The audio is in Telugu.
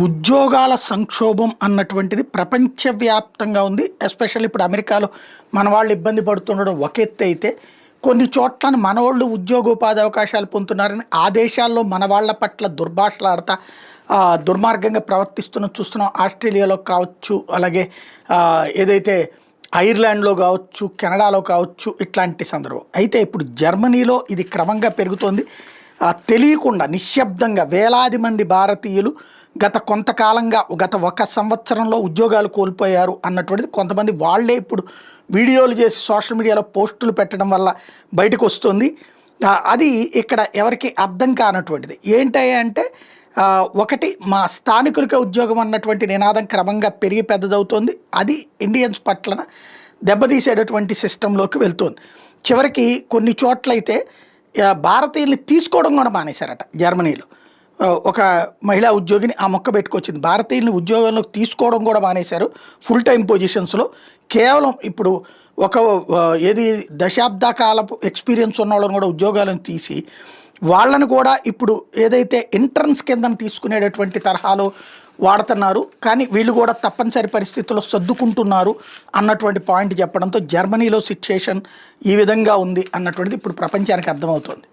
ఉద్యోగాల సంక్షోభం అన్నటువంటిది ప్రపంచవ్యాప్తంగా ఉంది. ఎస్పెషల్లీ ఇప్పుడు అమెరికాలో మన వాళ్ళు ఇబ్బంది పడుతుండడం ఒక ఎత్తు అయితే, కొన్ని చోట్ల మనవాళ్ళు ఉద్యోగోపాధి అవకాశాలు పొందుతున్నారని ఆ దేశాల్లో మన వాళ్ళ పట్ల దుర్భాషలాడతా దుర్మార్గంగా ప్రవర్తిస్తున్న చూస్తున్నాం. ఆస్ట్రేలియాలో కావచ్చు, అలాగే ఏదైతే ఐర్లాండ్లో కావచ్చు, కెనడాలో కావచ్చు, ఇట్లాంటి సందర్భం. అయితే ఇప్పుడు జర్మనీలో ఇది క్రమంగా పెరుగుతోంది. తెలియకుండా నిశ్శబ్దంగా వేలాది మంది భారతీయులు గత కొంతకాలంగా గత 1 సంవత్సరంలో ఉద్యోగాలు కోల్పోయారు అన్నటువంటిది కొంతమంది వాళ్ళే ఇప్పుడు వీడియోలు చేసి సోషల్ మీడియాలో పోస్టులు పెట్టడం వల్ల బయటకు వస్తుంది. అది ఇక్కడ ఎవరికి అర్థం కానటువంటిది ఏంటంటే, ఒకటి మా స్థానికులకే ఉద్యోగం అన్నటువంటి నినాదం క్రమంగా పెరిగి పెద్దదవుతోంది. అది ఇండియన్స్ పట్లన దెబ్బతీసేటటువంటి సిస్టంలోకి వెళ్తుంది. చివరికి కొన్ని చోట్లయితే భారతీయుల్ని తీసుకోవడం కూడా మానేశారట. జర్మనీలో ఒక మహిళా ఉద్యోగిని ఆ మొక్క పెట్టుకొచ్చింది. భారతీయుల్ని ఉద్యోగంలోకి తీసుకోవడం కూడా మానేశారు. ఫుల్ టైం పొజిషన్స్లో కేవలం ఇప్పుడు ఏది దశాబ్ద కాలపు ఎక్స్పీరియన్స్ ఉన్న వాళ్ళని కూడా ఉద్యోగాలను తీసి వాళ్ళని కూడా ఇప్పుడు ఏదైతే ఎంట్రన్స్ కింద తీసుకునేటటువంటి తరహాలో వాడుతున్నారు. కానీ వీళ్ళు కూడా తప్పనిసరి పరిస్థితుల్లో సర్దుకుంటున్నారు అన్నటువంటి పాయింట్ చెప్పడంతో జర్మనీలో సిచ్యుయేషన్ ఈ విధంగా ఉంది అన్నటువంటిది ఇప్పుడు ప్రపంచానికి అర్థమవుతుంది.